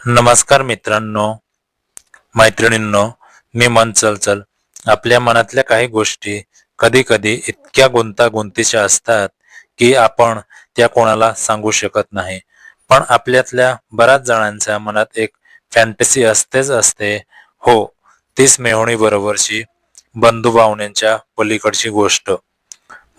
नमस्कार मित्रांनो, मैत्रिणींनो, मी मन चलचल. आपल्या मनातल्या काही गोष्टी कधी-कधी इतक्या गुंतागुंतीच्या असतात, की आपण त्या कोणाला सांगू शकत नाही. पण आपल्यातल्या बऱ्याच जणांच्या मनात एक फॅन्टसी असतेच असते. हो, तीच मेव्हणी बरोबरची बंधुभावनेच्या पलीकडची गोष्ट.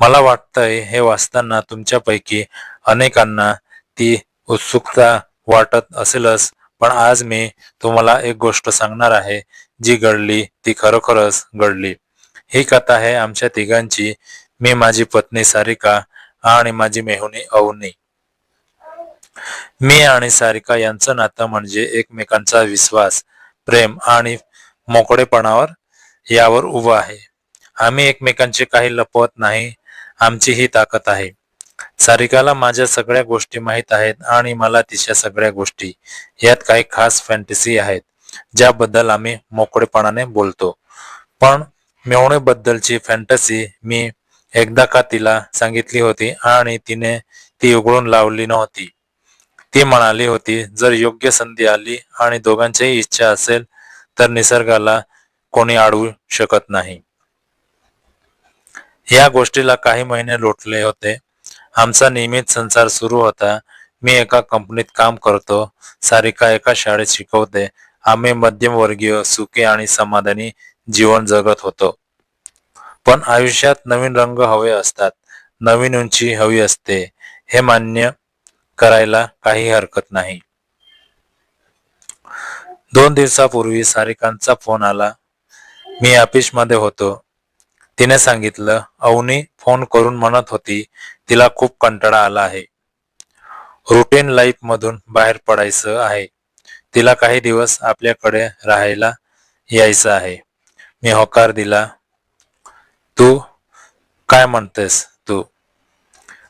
मला वाटतंय हे वाचताना तुमच्यापैकी अनेकांना ती उत्सुकता वाटत असेलच, पण आज मी तुम्हाला एक गोष्ट सांगणार आहे, जी घडली ती खरोखरच घडली. ही कथा आहे आमच्या तिघांची, मी, माझी पत्नी सारिका आणि माझी मेहुणी अवनी. मी आणि सारिका यांचं नातं म्हणजे एकमेकांचा विश्वास, प्रेम आणि मोकळेपणावर यावर उभं आहे. आम्ही एकमेकांचे काही लपवत नाही, आमची ही ताकद आहे. सारिकाला माझ्या सगळ्या गोष्टी माहीत आहेत आणि मला तिच्या सगळ्या गोष्टी. यात काही खास फॅन्टसी आहेत, ज्याबद्दल आम्ही मोकळेपणाने बोलतो. पण मेव्हणीबद्दलची फॅन्टसी मी एकदा का तिला सांगितली होती आणि तिने ती उघडून लावली नव्हती. ती म्हणाली होती, जर योग्य संधी आली आणि दोघांचीही इच्छा असेल, तर निसर्गाला कोणी अडवू शकत नाही. या गोष्टीला काही महिने लोटले होते. आमचा नियमित संसार सुरू होता. मी एका कंपनीत काम करतो, सारिका एका शाळेत शिकवते. आम्ही मध्यमवर्गीय, सुखी आणि समाधानी जीवन जगत होतो. पण आयुष्यात नवीन रंग हवे असतात, नवीन उंची हवी असते, हे मान्य करायला काही हरकत नाही. 2 दिवसापूर्वी सारिकांचा फोन आला. मी ऑफिसमध्ये होतो. तिने सांगितलं, अवनी फोन करून म्हणत होती तिला खूप कंटाळा आला आहे. रुटीन लाईफ मधून बाहेर पडायचं आहे. तिला काही दिवस आपल्याकडे राहायला यायचं आहे. मी होकार दिला. तू काय म्हणतेस तू?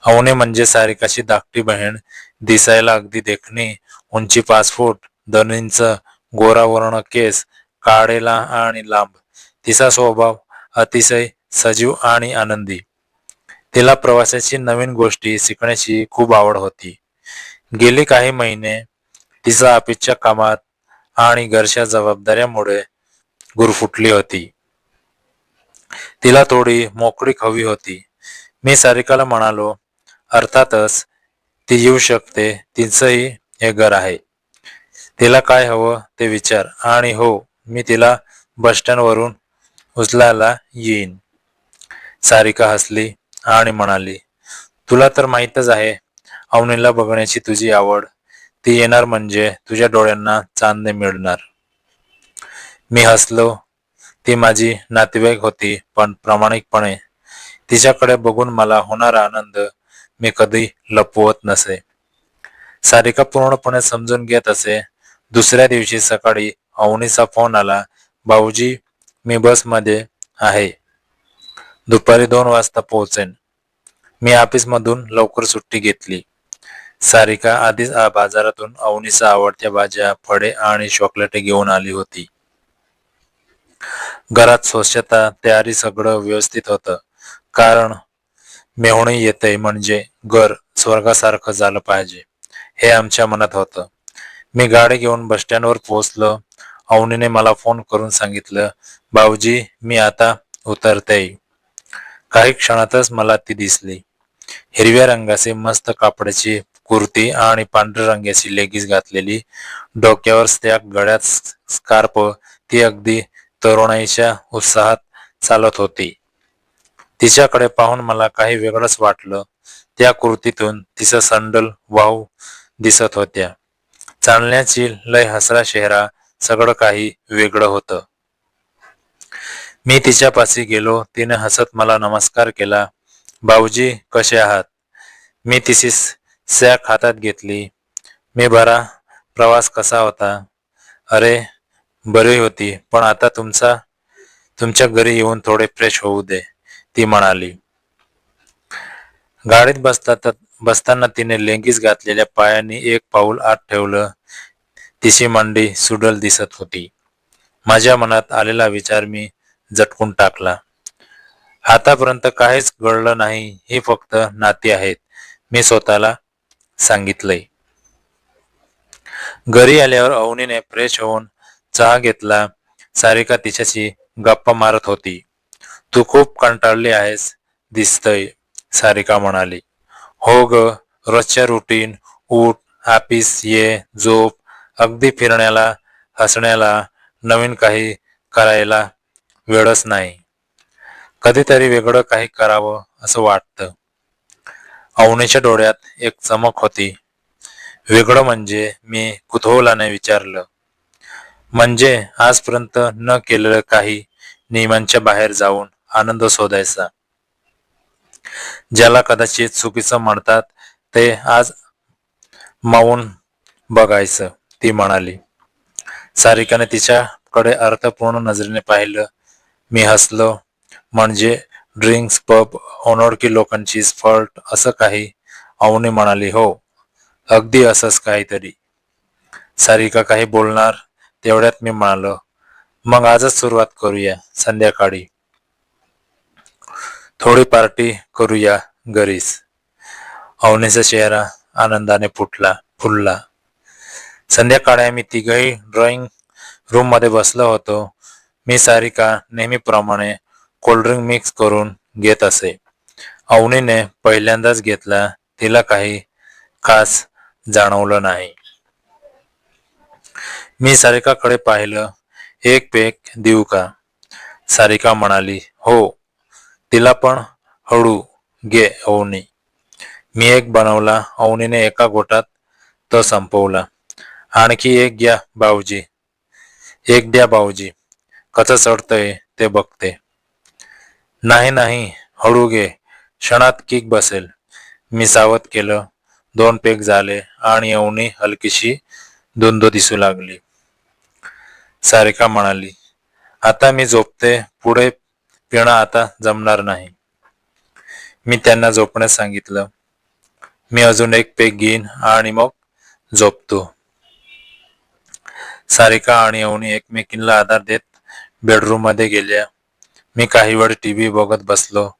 अवनी म्हणजे सारिकाची धाकटी बहीण, दिसायला अगदी देखणी, उंची 5 फूट 2 इंच, गोरावर्ण केस, काढेला आणि लांब. तिचा स्वभाव अतिशय सजीव आणि आनंदी. तिला प्रवासाची नवीन गोष्टी शिकण्याची खूप आवड होती. गेली काही महिने तिचा ऑफिसच्या कामात आणि घरच्या जबाबदाऱ्यामुळे गुरफुटली होती. तिला थोडी मोकळीक हवी होती. मी सारिकाला म्हणालो, अर्थातच ती येऊ शकते, तिचंही हे घर आहे. तिला काय हवं ते विचार आणि हो, मी तिला बसस्टँडवरून उचलायला येईन. सारिका हसली आणि म्हणाली, तुला तर माहीतच आहे अवनीला बघण्याची तुझी आवड. ती येणार म्हणजे तुझ्या डोळ्यांना चांदणे मिळणार. मी हसलो. ती माझी नातेवाईक होती, पण प्रामाणिकपणे तिच्याकडे बघून मला होणारा आनंद मी कधी लपवत नसे. सारिका पूर्णपणे समजून घेत असे. दुसऱ्या दिवशी सकाळी अवनीचा फोन आला, भाऊजी, मी बसमध्ये आहे. दुपारी 2 वाजता पोहोचेन. मी ऑफिसमधून लवकर सुट्टी घेतली. सारिका आधीच बाजारातून अवनीच्या आवडत्या भाज्या, फळे आणि चॉकलेटे घेऊन आली होती. घरात स्वच्छता, तयारी सगळं व्यवस्थित होतं. कारण मेव्हणी येते म्हणजे घर स्वर्गासारखं झालं पाहिजे, हे आमच्या मनात होतं. मी गाडी घेऊन बसस्टँडवर पोहोचलो. अवनीने मला फोन करून सांगितलं, भाऊजी, मी आता उतरतेय. काही क्षणातच मला ती दिसली. हिरव्या रंगाची मस्त कापडाची कुर्ती आणि पांढऱ्या रंगाची लेगिन्स घातलेली, डोक्यावर त्या गळ्यात स्कार्फ. ती अगदी तरुणाईच्या उत्साहात चालत होती. तिच्याकडे पाहून मला काही वेगळंच वाटलं. त्या कुर्तीतून तिचा संडल वाहू दिसत होत्या. चालण्याची लय, हसरा चेहरा, सगळं काही वेगळं होतं. मी तिच्यापाशी गेलो. तिने हसत मला नमस्कार केला. भाऊजी, कसे आहात? मी तिची सॅक हातात घेतली. मी बरा. प्रवास कसा होता? अरे, बरी होती, पण आता तुमच्या घरी येऊन थोडे फ्रेश होऊ दे, ती म्हणाली. गाडीत बसताना तिने लेगिन्स घातलेल्या पायांनी एक पाऊल आत ठेवलं. तिची मांडी सुडल दिसत होती. माझ्या मनात आलेला विचार मी झटकून टाकला. आतापर्यंत काहीच घडलं नाही, ही फक्त नाती आहेत, मी स्वतःला सांगितलंय. घरी आल्यावर अवनीने फ्रेश होऊन चहा घेतला. सारिका तिच्याशी गप्पा मारत होती. तू खूप कंटाळली आहेस दिसतय, सारिका म्हणाली. हो ग, रोजच्या रुटीन, उठ, ऑफिस, ये, झोप, अगदी फिरण्याला, हसण्याला, नवीन काही करायला वेळच नाही. कधीतरी वेगळं काही करावं असं वाटतं. अवनीच्या डोळ्यात एक चमक होती. वेगळं म्हणजे? मी कुतूहलाने विचारलं. म्हणजे आजपर्यंत न केलेलं काही, नियमांच्या बाहेर जाऊन आनंद शोधायचा. ज्याला कदाचित चुकीचं म्हणतात ते आज मावून बघायचं, ती म्हणाली. सारिकाने तिच्याकडे अर्थपूर्ण नजरेने पाहिलं. मी हसलो. म्हणजे ड्रिंक्स, पब, अनोळखी लोकांची स्पर्ट असं काही? अवनी म्हणाली. हो, अगदी असंच काहीतरी. सारिका काही बोलणार तेवढ्यात मी म्हणालो, मग आजच सुरुवात करूया. संध्याकाळी थोडी पार्टी करूया घरीच. अवनीचा चेहरा आनंदाने फुलला. संध्याकाळी आम्ही तिघही ड्रॉइंग रूम मध्ये बसलो होतो. मी सारिका नेहमीप्रमाणे कोल्ड्रिंक मिक्स करून घेत असे. अवनीने पहिल्यांदाच घेतला. तिला काही खास जाणवलं नाही. मी सारिकाकडे पाहिलं. एक पेक देऊ का? सारिका म्हणाली. हो. तिला पण हळू घे अवनी. मी एक बनवला. अवनीने एका घोटात तो संपवला. आणखी एक घ्या भाऊजी. एक द्या भाऊजी. कसं चढतंय ते बघते. नाही नाही, हळू घे, क्षणात किक बसेल. मी सावध केलं. 2 पेक झाले आणि अवनी हलकीशी धुंद दिसू लागली. सारिका म्हणाली. आता मी झोपते. पुढे पिणं आता जमणार नाही. मी त्यांना झोपण्यास सांगितलं. मी अजून एक पेक घेईन आणि मग झोपतो. सारिका आणि अवनी एकमेकींना आधार देत बेडरूम मध्ये गेल्या. मी काही वेळ टीव्ही बघत बसलो.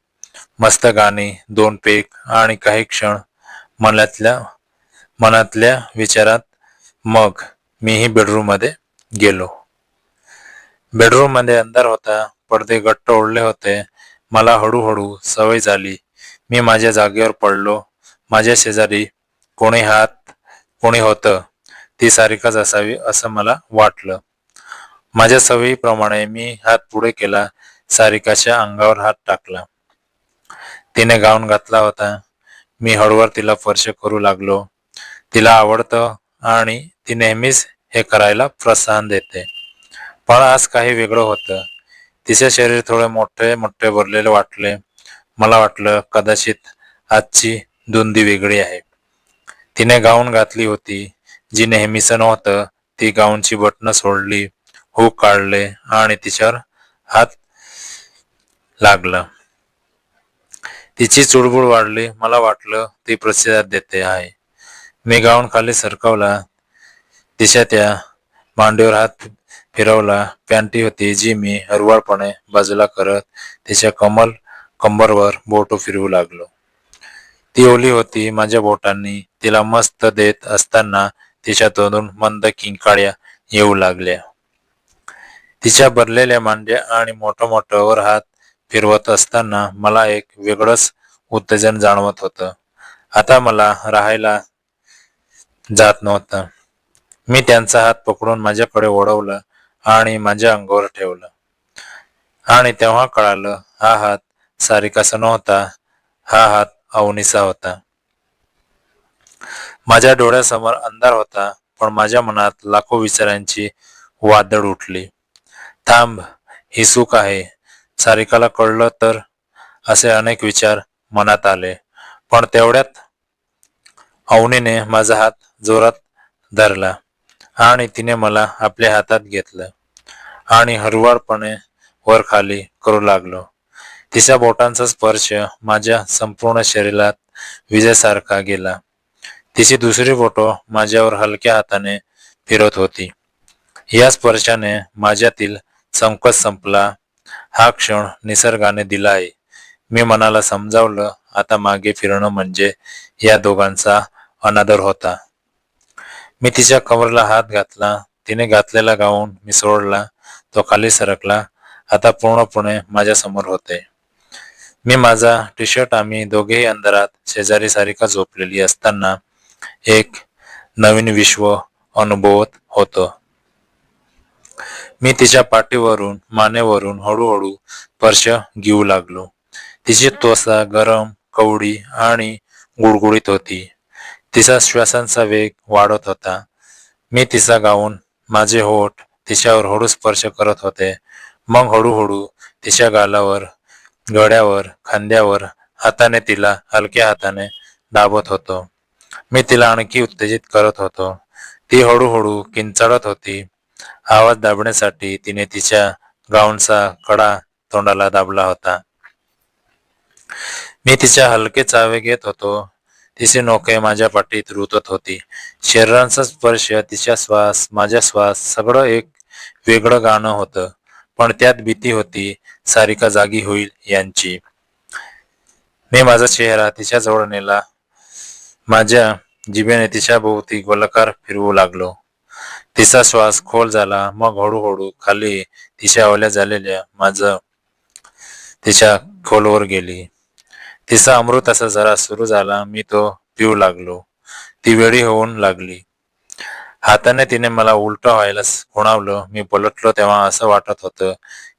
मस्त गाणी, 2 पेक आणि काही क्षण मनातल्या विचारात. मग मीही बेडरूम मध्ये गेलो. बेडरूम मध्ये अंधार होता. पडदे घट्ट ओढले होते. मला हळूहळू सवय झाली. मी माझ्या जागेवर पडलो. माझ्या शेजारी कोणी होतं. ती सारिकाच असावी असं मला वाटलं. माझ्या सवयीप्रमाणे मी हात पुढे केला. सारिकाच्या अंगावर हात टाकला. तिने गाऊन घातला होता. मी हळूवार तिला स्पर्श करू लागलो. तिला आवडतं आणि ती नेहमीच हे करायला प्रोत्साहन देते. पण आज काही वेगळं होतं. तिचे शरीर थोडे मोठे मोठे भरलेले वाटले. मला वाटलं कदाचित आजची धुंदी वेगळी आहे. तिने गाऊन घातली होती, जी नेहमीचं नव्हतं. ती गाऊनची बटणं सोडली, हुक काढले आणि तिच्यावर हात लागला. तिची चुळबुळ वाढली. मला वाटलं ती प्रतिसाद देते आहे. मी गाऊन खाली सरकवला. तिच्या त्या मांडीवर हात फिरवला. पॅन्टी होती जी मी हळूवारपणे बाजूला करत तिच्या कंबरवर बोट फिरवू लागलो. ती ओली होती. माझ्या बोटांनी तिला मस्त देत असताना तिच्या तोंडून मंद किंकाळ्या येऊ लागल्या. तिच्या भरलेल्या मांड्या आणि मोठमोठ्या वर हात फिरवत असताना मला एक वेगळंच उत्तेजन जाणवत होतं. आता मला राहायला जात नव्हतं. मी त्यांचा हात पकडून माझ्याकडे ओढवलं आणि माझ्या अंगावर ठेवलं. आणि तेव्हा कळालं, हा हात सारिकाचा नव्हता. हा हात अवनीचा होता. माझ्या डोळ्यासमोर अंधार होता, पण माझ्या मनात लाखो विचारांची वादळ उठली. थांब, ही चूक आहे. सारिकाला कळलं तर? असे अनेक विचार मनात आले. पण तेवढ्यात अवनीने माझा हात जोरात धरला आणि तिने मला आपल्या हातात घेतलं आणि हळुवारपणे वर खाली करू लागलो. तिच्या बोटांचा स्पर्श माझ्या संपूर्ण शरीरात विजेसारखा गेला. तिची दुसरी बोटं माझ्यावर हलक्या हाताने फिरत होती. या स्पर्शाने माझ्यातील संकोच संपला. हा क्षण निसर्गाने दिला आहे. मी मनाला समजावलं, आता मागे फिरणं म्हणजे या दोघांचा अनादर होता. मी तिच्या कमरेला हात घातला. तिने घातलेला गाऊन मी सोडला. तो खाली सरकला. आता पूर्णपणे माझ्या समोर होते. मी माझा टी शर्ट आम्ही दोघेही अंधारात शेजारी सारिका झोपलेली असताना एक नवीन विश्व अनुभवत होतो. मी तिच्या पाठीवरून मानेवरून हळूहळू स्पर्श घेऊ लागलो. तिची त्वचा गरम, कवडी आणि गुळगुळीत होती. तिचा श्वासांचा वेग वाढत होता. मी तिचा गाऊन, माझे होठ तिच्यावर हळू स्पर्श करत होते. मग हळूहळू तिच्या गालावर, गळ्यावर, खांद्यावर हाताने तिला हलक्या हाताने दाबत होतो. मी तिला आणखी उत्तेजित करत होतो. ती हळूहळू किंचाळत होती. आवाज दाबण्यासाठी तिने तिच्या गाऊनचा कडा तोंडाला दाबला होता. मी तिच्या हलके चावे घेत होतो. तिचे नोके माझ्या पाठीत रुतत होती. शरीरांचा स्पर्श, तिचा श्वास, माझा श्वास, सगळं एक वेगळं गाणं होतं. पण त्यात भीती होती, सारिका जागी होईल यांची. मी माझा चेहरा तिच्या जवळ नेला. माझ्या जिभेने तिच्या भोवती गोलाकार फिरवू लागलो. तिचा श्वास खोल झाला. मग हळूहळू खाली तिच्या ओल्या झालेल्या माझं तिच्या खोलवर गेली. तिचा अमृत असा जरा सुरू झाला. मी तो पिऊ लागलो. ती वेडी होऊन लागली. हाताने तिने मला उलटं व्हायला खुणावलं. मी पलटलो तेव्हा असं वाटत होतं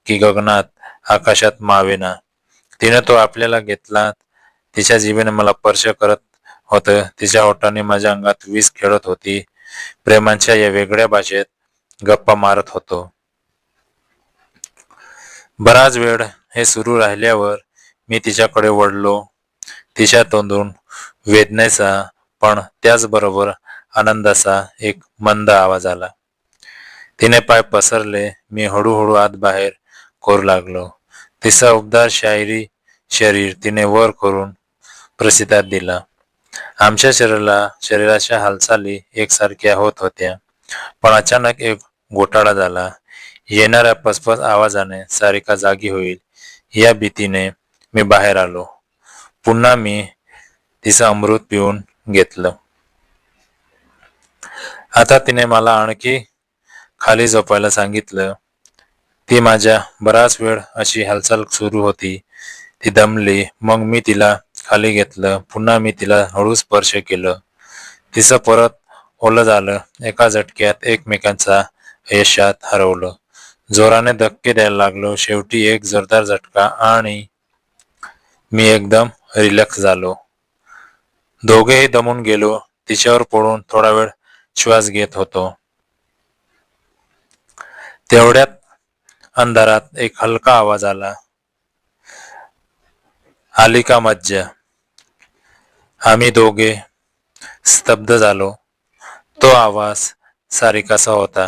की गगनात आकाशात मावेना. तिने तो आपल्याला घेतला. तिच्या जिभेने मला स्पर्श करत होतं. तिच्या ओठांनी माझ्या अंगात वीज खेळत होती. प्रेमाच्या या वेगळ्या भाषेत गप्पा मारत होतो. बराच वेळ हे सुरू राहिल्यावर मी तिच्याकडे वळलो. तिच्या तोंडून वेदनेचा पण त्याचबरोबर आनंदाचा एक मंद आवाज आला. तिने पाय पसरले. मी हळूहळू आत बाहेर करू लागलो. तिचा उबदार शायरी शरीर तिने वर करून प्रसिद्धात दिला. आमच्या शरीराच्या हालचाली एकसारख्या होत होत्या. पण अचानक एक घोटाळा झाला. येणाऱ्या पसपस आवाजाने सारिका जागी होईल या भीतीने मी बाहेर आलो. पुन्हा मी तिचं अमृत पिऊन घेतलं. आता तिने मला आणखी खाली झोपायला सांगितलं. ती माझ्या बराच वेळ अशी हालचाल सुरू होती. ती दमली. मग मी तिला खाली घेतलं. पुन्हा मी तिला हळू स्पर्श केलं. तिचं परत ओलं झालं. एका झटक्यात एकमेकांचा यशात हरवलं. जोराने धक्के द्यायला लागलो. शेवटी एक जोरदार झटका आणि मी एकदम रिलॅक्स झालो. दोघेही दमून गेलो. तिच्यावर पडून थोडा वेळ श्वास घेत होतो. तेवढ्यात अंधारात एक हलका आवाज आला. आली का मज्जा? आम्ही दोघे स्तब्ध झालो. तो आवाज सारिकाचा होता.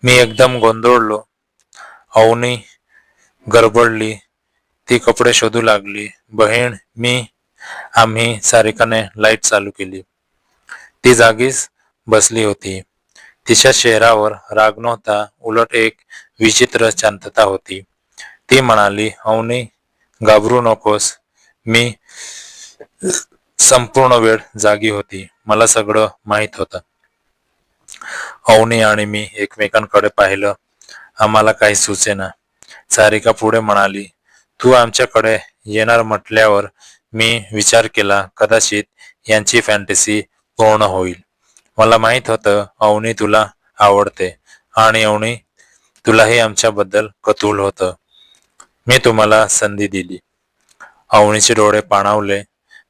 मी एकदम गोंधळलो. अवनी गडबडली. ती कपडे शोधू लागली. बहीण, आम्ही सारिकाने लाईट चालू केली. ती जागीच बसली होती. तिच्या चेहऱ्यावर राग नव्हता, उलट एक विचित्र शांतता होती. ती म्हणाली, अवनी, घाबरू नकोस. मी संपूर्ण वेळ जागी होती. मला सगळं माहीत होतं. अवनी आणि मी एकमेकांकडे पाहिलं. आम्हाला काही सुचेना. सारिका पुढे म्हणाली, तू आमच्याकडे येणार म्हटल्यावर मी विचार केला कदाचित यांची फॅन्टसी पूर्ण होईल. मला माहित होतं अवनी तुला आवडते आणि अवनी तुलाही आमच्याबद्दल कौतूहल होतं. मी तुम्हाला संधी दिली. अवनीचे डोळे पाणावले.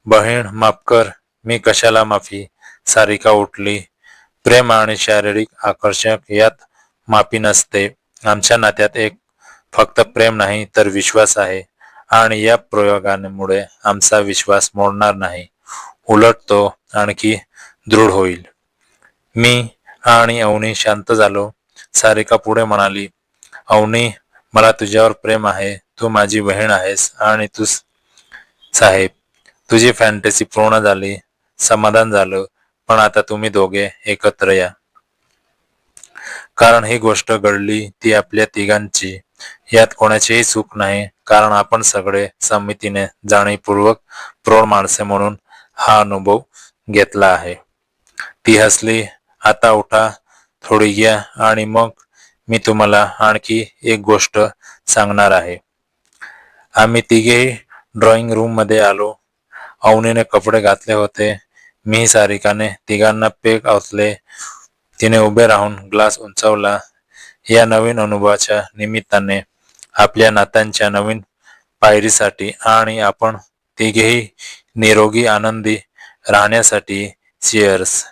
बहीण, माफ कर. मी कशाला माफी? सारिका उठली. प्रेम आणि शारीरिक आकर्षण यात माफी नसते. आमच्या नात्यात एक फक्त प्रेम नाही तर विश्वास आहे आणि या प्रयोगामुळे आमचा विश्वास मोडणार नाही, उलट तो आणखी दृढ होईल. मी आणि अवनी शांत झालो. सारिका पुढे म्हणाली, अवनी, मला तुझ्यावर प्रेम आहे. तू माझी बहीण आहेस आणि तू साहेब. तुझी फॅन्टसी पूर्ण झाली. समाधान झालं. पण आता तुम्ही दोघे एकत्र या. कारण ही गोष्ट घडली ती आपल्या तिघांची. यात कोणाचेही चूक नाही. कारण आपण सगळे संमतीने जाणीवपूर्वक प्रौढ माणसे म्हणून हा अनुभव घेतला आहे. ती हसली. आता उठा, थोडी घ्या आणि मग मी तुम्हाला आणखी एक गोष्ट सांगणार आहे. आम्ही तिघेही ड्रॉइंग रूम मध्ये आलो. अवनीने कपडे घातले होते. मी सारिकाने तिघांना पेक ओतले. तिने उभे राहून ग्लास उंचावला. या नवीन अनुभवाच्या निमित्ताने, आपल्या नात्यांच्या नवीन पायरीसाठी आणि आपण तिघेही निरोगी आनंदी राहण्यासाठी चिअर्स.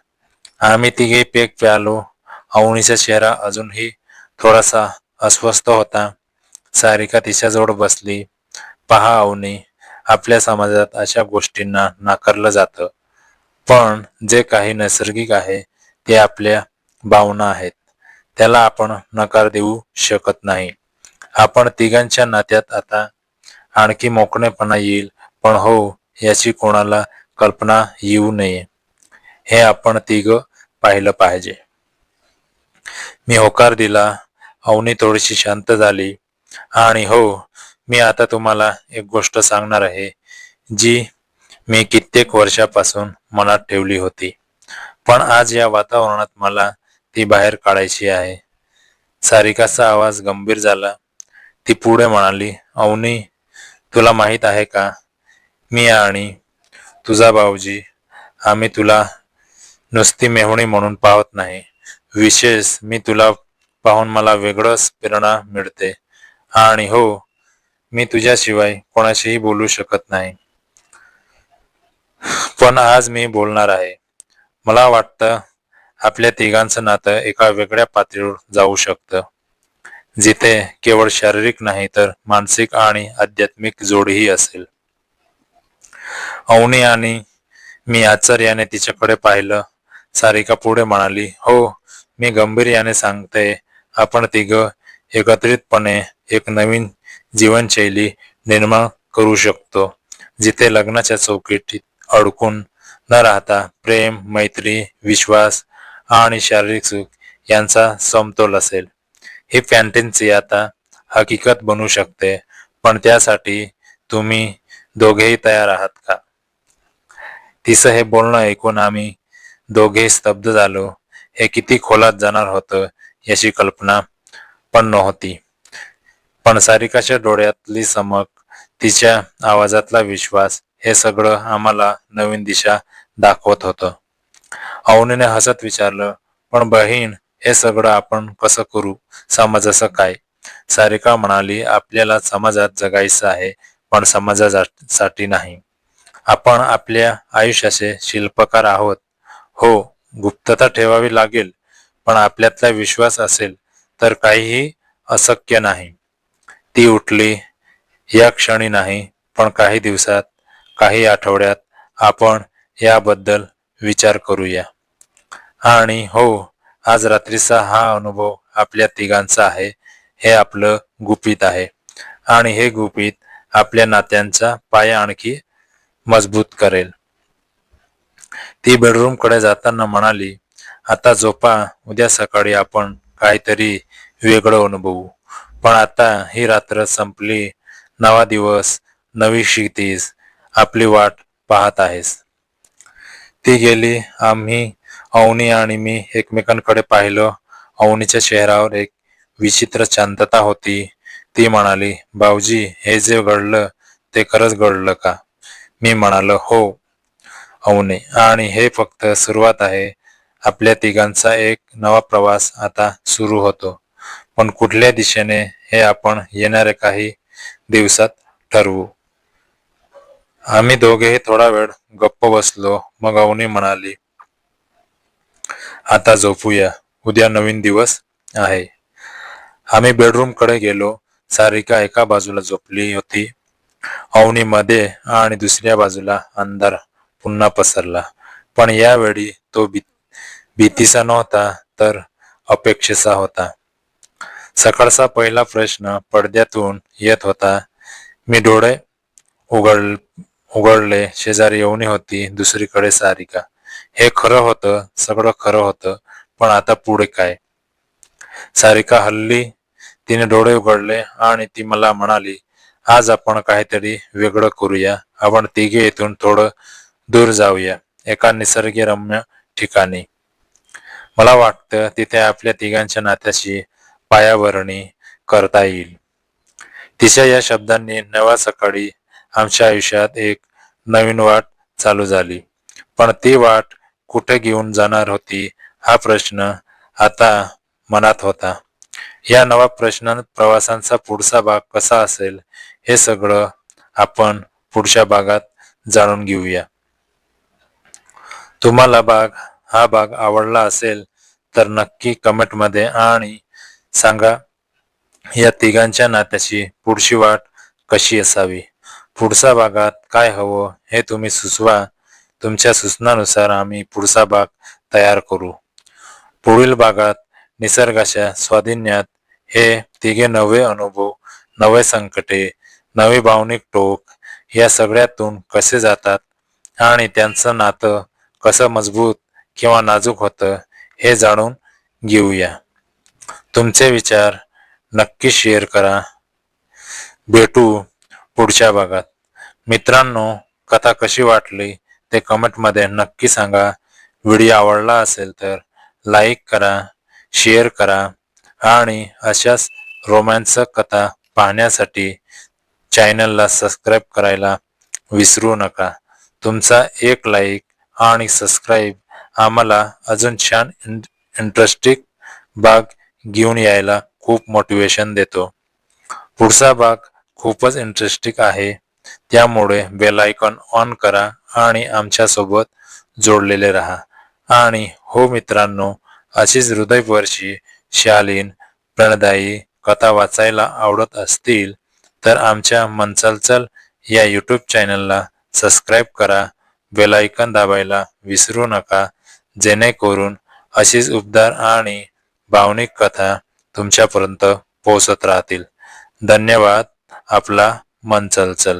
आम्ही तिघे पेक प्यालो. अवनीचा चेहरा अजूनही थोडासा अस्वस्थ होता. सारिका तिच्याजवळ बसली. पहा अवनी, आपल्या समाजात अशा गोष्टींना नाकारलं जातं, पण जे काही नैसर्गिक आहे ते आपल्या भावना आहेत, त्याला आपण नकार देऊ शकत नाही. आपण तिघांच्या नात्यात आता आणखी मोकळेपणा येईल, पण हो, याची कोणाला कल्पना येऊ नये हे आपण तिघ पाहिलं पाहिजे. मी होकार दिला. अवनी थोडीशी शांत झाली. आणि हो, मी आता तुम्हाला एक गोष्ट सांगणार आहे जी मी कित्येक वर्षापासून मनात ठेवली होती, पण आज या वातावरणात मला ती बाहेर काढायची आहे. सारिकाचा आवाज गंभीर झाला. ती पुढे म्हणाली, अवनी, तुला माहित आहे का, मी आणि तुझा भाऊजी, आम्ही तुला नुसती मेहुणी म्हणून पाहत नाही. विशेष मी तुला पाहून मला वेगळंच प्रेरणा मिळते. आणि हो, मी तुझ्याशिवाय कोणाशीही बोलू शकत नाही, पण आज मी बोलणार आहे. मला वाटतं आपल्या तिघांचं नातं एका वेगळ्या पातळीवर जाऊ शकतं, जिथे केवळ शारीरिक नाही तर मानसिक आणि आध्यात्मिक जोडही असेल. अवनी आणि मी आश्चर्याने तिच्याकडे पाहिलं. सारिका पुढे म्हणाली, हो, मी गंभीर्याने सांगते, आपण तिघं एकत्रितपणे एक नवीन जीवनशैली निर्माण करू शकतो, जिथे लग्नाच्या चौकटीत अडकून न राहता प्रेम, मैत्री, विश्वास आणि शारीरिक सुख यांचा समतोल असेल. ही फॅन्टन्सी आता हकीकत बनू शकते, पण त्यासाठी तुम्ही दोघेही तयार आहात का? तिचं हे बोलणं ऐकून आम्ही दोघेही स्तब्ध झालो. हे किती खोलात जाणार होतं याची कल्पना पण नव्हती, पण सारिकाच्या डोळ्यातली चमक, तिच्या आवाजातला विश्वास, हे सगळं आम्हाला नवीन दिशा दाखवत होतं. अवनीने हसत विचारलं, पण बहीण, हे सगळं आपण कसं करू? समाजाचं काय? सारिका म्हणाली, आपल्याला समाजात जगायचं आहे, पण समाजासाठी नाही. आपण आपल्या आयुष्याचे शिल्पकार आहोत. हो, गुप्तता ठेवावी लागेल, पण आपल्यातला विश्वास असेल तर काहीही अशक्य नाही. ती उठली. या क्षणी नाही, पण काही दिवसात, काही आठवड्यात आपण याबद्दल विचार करूया. आणि हो, आज रात्रीचा हा अनुभव आपल्या तिघांचा आहे. हे आपलं गुपित आहे, आणि हे गुपित आपल्या नात्यांचा पाया आणखी मजबूत करेल. ती बेडरूम कडे जाताना म्हणाली, आता झोपा, उद्या सकाळी आपण काहीतरी वेगळं अनुभवू. पण आता ही रात्र संपली. नवा दिवस, नवी क्षितिज आपली वाट पाहत आहेस. ती गेली. आम्ही, अवनी आणि मी, एकमेकांकडे पाहिलं. अवनीच्या चेहऱ्यावर एक विचित्र शांतता होती. ती म्हणाली, भाऊजी, हे जे घडलं ते खरंच घडलं का? मी म्हणालो, हो अवनी, आणि हे फक्त सुरुवात आहे. आपल्या तिघांचा एक नवा प्रवास आता सुरू होतो, पण कुठल्या दिशेने हे आपण येणाऱ्या काही दिवसात ठरवू. आम्ही दोघेही थोडा वेळ गप्प बसलो. मग अवनी म्हणाली, आता झोपूया, उद्या नवीन दिवस आहे. आम्ही बेडरूम कडे गेलो. सारिका एका बाजूला झोपली होती, अवनी मध्ये, आणि दुसऱ्या बाजूला अंधार पुन्हा पसरला. पण यावेळी तो भीतीचा नव्हता, तर अपेक्षेचा होता. सकाळचा पहिला प्रश्न पडद्यातून येत होता. मी डोळे उघडले. शेजारी अवनी होती, दुसरीकडे सारिका. हे खरं होतं, सगळं खरं होतं, पण आता पुढे काय? सारिका हल्ली. तिने डोळे उघडले आणि ती मला म्हणाली, आज आपण काहीतरी वेगळं करूया. आपण तिघे इथून थोडं दूर जाऊया, एका निसर्गरम्य ठिकाणी. मला वाटतं तिथे आपल्या तिघांच्या नात्याची पायाभरणी करता येईल. तिच्या या शब्दांनी नव्या सकाळी आमच्या आयुष्यात एक नवीन वाट चालू झाली. पण ती वाट कुठे घेऊन जाणार होती हा प्रश्न आता मनात होता. या नवा प्रवासांचा पुढचा भाग कसा असेल हे सगळं आपण पुढच्या भागात जाणून घेऊया. तुम्हाला हा भाग आवडला असेल तर नक्की कमेंटमध्ये आणि सांगा या तिघांच्या नात्याची पुढची वाट कशी असावी. पुढच्या भागात काय हवं हे तुम्ही सुचवा. तुमच्या सूचनानुसार आम्ही पुढचा भाग तयार करू. पुढील भागात निसर्गाच्या स्वाधीन्यात हे तिघे नवे अनुभव, नवे संकटे, नवी भावनिक टोक या सगळ्यातून कसे जातात आणि त्यांचं नातं कसं मजबूत किंवा नाजूक होतं हे जाणून घेऊया. तुमचे विचार नक्की शेअर करा. भेटू पुढच्या भागात. मित्रांनो, कथा कशी वाटली ते कमेंटमध्ये नक्की सांगा. व्हिडिओ आवडला असेल तर लाईक करा, शेअर करा आणि अशाच रोमॅन्टिक कथा पाहण्यासाठी चॅनलला सबस्क्राईब करायला विसरू नका. तुमचा एक लाईक आणि सबस्क्राईब आम्हाला अजून छान इंटरेस्टिंग भाग घेऊन यायला खूप मोटिवेशन देतो. पुढचा भाग खूपच इंटरेस्टिंग आहे, त्यामुळे बेल आयकॉन ऑन करा आणि आमच्यासोबत जोडलेले राहा. आणि हो मित्रांनो, अशीच हृदयस्पर्शी, शालीन, प्रेरणादायी कथा वाचायला आवडत असतील तर आमच्या मनचलचल या यूट्यूब चॅनलला सबस्क्राईब करा. बेल आयकॉन दाबायला विसरू नका, जेणेकरून अशीच उबदार आणि भावनिक कथा तुमच्यापर्यंत पोहोचत राहतील. धन्यवाद. आपला मनचलचल.